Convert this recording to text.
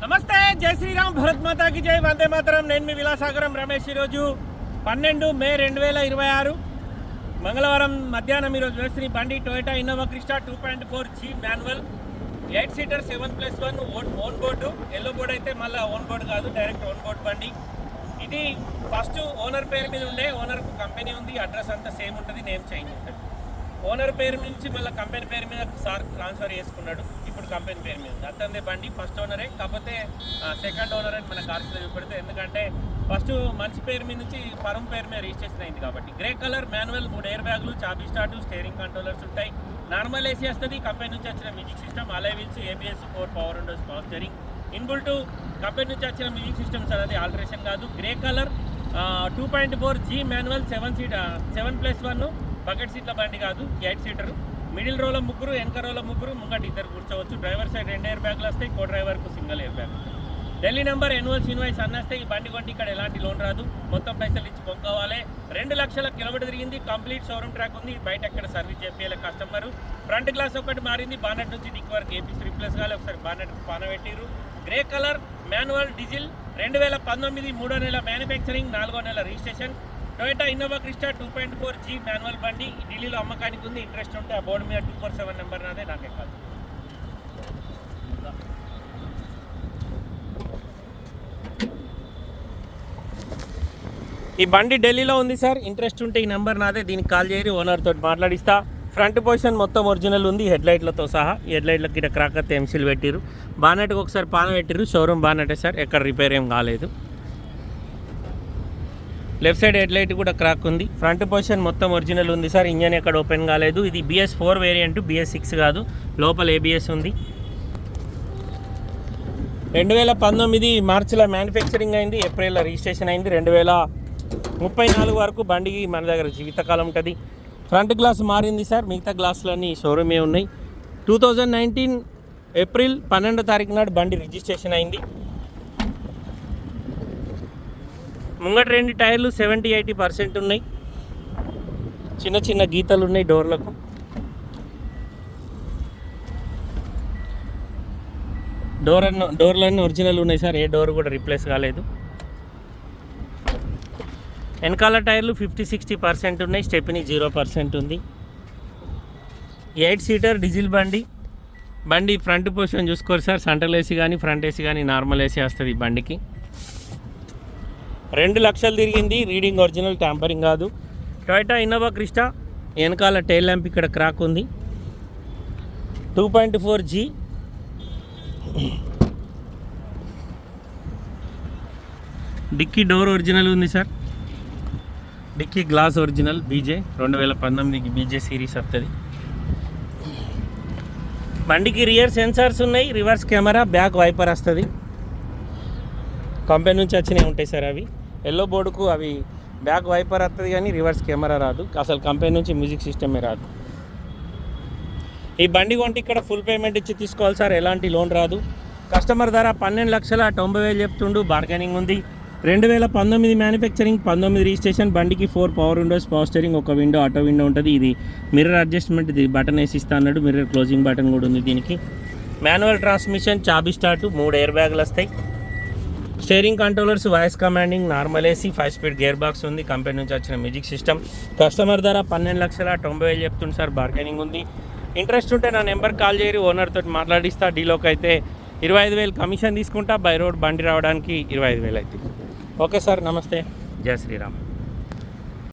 నమస్తే, జై శ్రీరామ్, భరత్ మాతాకి జై, వందే మాతరం. నేను మీ విలాసాగరం రమేష్. ఈరోజు 12 మే 2026 మంగళవారం మధ్యాహ్నం ఈరోజు వేసిన బండి Toyota Innova Crysta 2.4G manual 8 seater 7+1 own board. Yellow board అయితే మళ్ళీ ఓన్ బోర్డు కాదు, డైరెక్ట్ ఓన్ బోర్డు బండి. ఇది ఫస్ట్ ఓనర్ పేరు మీద ఉండే, ఓనర్కు కంపెనీ ఉంది, అడ్రస్ అంతా సేమ్ ఉంటుంది, నేమ్ చేంజ్ ఉంటుంది. ఓనర్ పేరు నుంచి మళ్ళీ కంపెనీ పేరు మీద సార్ ట్రాన్స్ఫర్ చేసుకున్నాడు, ఇప్పుడు కంపెనీ పేరు మీద అతనిదే బండి. ఫస్ట్ ఓనరే, కాకపోతే సెకండ్ ఓనర్ అని మన కార్స్లో చూపెడితే, ఎందుకంటే ఫస్ట్ మనిషి పేరు మీద నుంచి ఫర్మ్ పేరు మీద రిజిస్ట్రేషన్ అయింది కాబట్టి. గ్రే కలర్ మాన్యువల్, 3 ఎయిర్ బ్యాగులు, చాబీ స్టార్ట్, స్టీరింగ్ కంట్రోలర్స్ ఉంటాయి, నార్మల్ ఏసీ వస్తుంది, కంపెనీ నుంచి వచ్చిన మ్యూజిక్ సిస్టమ్, అలై wheels, ABS, 4 power Windows, power steering, inbuilt company నుంచి వచ్చిన మ్యూజిక్ సిస్టమ్స్, అనేది ఆల్టరేషన్ కాదు. Grey colour 2.4G manual 7+1 bucket సీట్ల బండి కాదు, 8 సీటరు. మిడిల్ రోలో ముగ్గురు, వెనక రోలో ముగ్గురు, ముంగట ఇద్దరు కూర్చోవచ్చు. డ్రైవర్ సైడ్ 2 ఎయిర్ బ్యాగులు వస్తాయి, కో డ్రైవర్కు single airbag. Delhi number, NOC invoice అన్నీ వస్తాయి. ఈ బండి కొంటే ఇక్కడ ఎలాంటి లోన్ రాదు, మొత్తం పైసలు ఇచ్చి కొనుక్కోవాలి. 2 లక్షల కిలోమీటర్ తిరిగింది, కంప్లీట్ షోరూమ్ ట్రాక్ ఉంది, బయట ఎక్కడ సర్వీస్ చేయాలి కస్టమర్. ఫ్రంట్ గ్లాస్ ఒకటి మారింది, బానెట్ నుంచి డిక్ వరకు ఏపీసీ రీప్లేస్ కావాలి, ఒకసారి బానెట్ పాన పెట్టిరు. గ్రే కలర్ మాన్యువల్ డీజిల్ 2019 3వ నెల మ్యానుఫ్యాక్చరింగ్, 4వ నెల registration. Toyota Innova Crysta 2.4G manual బండి ఢిల్లీలో అమ్మకానికి ఉంది. ఇంట్రెస్ట్ ఉంటే ఆ బోర్డు మీద 247 నెంబర్ నాదే, నాకే కాదు. ఈ బండి ఢిల్లీలో ఉంది సార్, ఇంట్రెస్ట్ ఉంటే ఈ నెంబర్ నాదే, దీనికి కాల్ చేయరు, ఓనర్ తోటి మాట్లాడిస్తా. ఫ్రంట్ పొజిషన్ మొత్తం ఒరిజినల్ ఉంది, హెడ్లైట్లతో సహా. హెడ్లైట్లకి ఇక్కడ క్రాకర్ ఎంసీలు పెట్టిరు, బానెట్కి ఒకసారి పాన పెట్టిరు, షోరూమ్ బానెటే సార్, ఎక్కడ రిపేర్ ఏం కాలేదు. లెఫ్ట్ సైడ్ హెడ్లైట్ కూడా క్రాక్ ఉంది. ఫ్రంట్ పొజిషన్ మొత్తం ఒరిజినల్ ఉంది సార్, ఇంజన్ ఎక్కడ ఓపెన్ కాలేదు. ఇది BS4 వేరియంట్, BS6 కాదు, లోపల ABS ఉంది. 2019 మార్చిలో మ్యానుఫ్యాక్చరింగ్ అయింది, ఏప్రిల్లో రిజిస్ట్రేషన్ అయింది. 2034 వరకు బండికి మన దగ్గర జీవితకాలం ఉంటుంది. ఫ్రంట్ గ్లాస్ మారింది సార్, మిగతా గ్లాసులన్నీ షోరూమే ఉన్నాయి. 2019 ఏప్రిల్ 12వ తారీఖు నాడు బండి రిజిస్ట్రేషన్ అయింది. ముంగట 2 టైర్లు 70-80% ఉన్నాయి, చిన్న చిన్న గీతలు ఉన్నాయి డోర్లకు. డోర్లన్నీ ఒరిజినల్ ఉన్నాయి సార్, ఏ డోర్ కూడా రీప్లేస్ కాలేదు. వెనకాల టైర్లు 50-60% ఉన్నాయి, స్టెప్ని 0% ఉంది. 8 సీటర్ డీజిల్ బండి ఫ్రంట్ పొజిషన్ చూసుకోరు సార్, సెంట్రల్ ఏసీ కానీ ఫ్రంట్ ఏసీ కానీ నార్మల్ ఏసీ వస్తుంది ఈ బండికి. 2 లక్షలు తిరిగింది, రీడింగ్ ఒరిజినల్, ట్యాంపరింగ్ కాదు. టొయోటా ఇన్నోవా క్రిస్టా, వెనకాల టైల్ ల్యాంప్ ఇక్కడ క్రాక్ ఉంది. 2.4G డిక్కీ డోర్ ఒరిజినల్ ఉంది సార్, dicky glass original, BJ 2019 BJ series వస్తుంది. బండికి రియర్ సెన్సార్స్ ఉన్నాయి, రివర్స్ కెమెరా, బ్యాక్ వైపర్ వస్తుంది. కంపెనీ నుంచి వచ్చినవి ఉంటాయి సార్ అవి. ఎల్లో బోర్డుకు అవి బ్యాక్ వైపర్ వస్తుంది కానీ రివర్స్ కెమెరా రాదు, అసలు కంపెనీ నుంచి మ్యూజిక్ సిస్టమే రాదు. ఈ బండి కొంటే ఇక్కడ ఫుల్ పేమెంట్ ఇచ్చి తీసుకోవాలి సార్, ఎలాంటి లోన్ రాదు. కస్టమర్ ధర 12,90,000 చెప్తుండు, బార్గెనింగ్ ఉంది. 2019 మ్యానుఫ్యాక్చరింగ్, 19 రిజిస్ట్రేషన్. బండికి 4 పవర్ విండోస్, పవర్ స్టీరింగ్, ఒక విండో ఆటో విండో ఉంటుంది. ఇది మిర్రర్ అడ్జస్ట్మెంట్, ఇది బటన్ వేసి ఇస్తా అన్నాడు, మిర్రర్ క్లోజింగ్ బటన్ కూడా ఉంది దీనికి. మాన్యువల్ ట్రాన్స్మిషన్, చాబీ స్టార్ట్, 3 ఎయిర్ బ్యాగులు వస్తాయి. Steering controllers, voice commanding, normal AC, 5 speed gear box ఉంది, కంపెనీ నుంచి వచ్చిన మ్యూజిక్ సిస్టమ్. కస్టమర్ ధర 12,90,000 చెప్తుంది సార్, బార్గెనింగ్ ఉంది. ఇంట్రెస్ట్ ఉంటే నా నెంబర్ కాల్ చేయరు, ఓనర్ తోటి మాట్లాడిస్తా. డీలోకి అయితే 25,000 కమిషన్ తీసుకుంటా, బై రోడ్ బండి రావడానికి 25,000 అవుతుంది. ఓకే సార్, నమస్తే, జై శ్రీరామ్.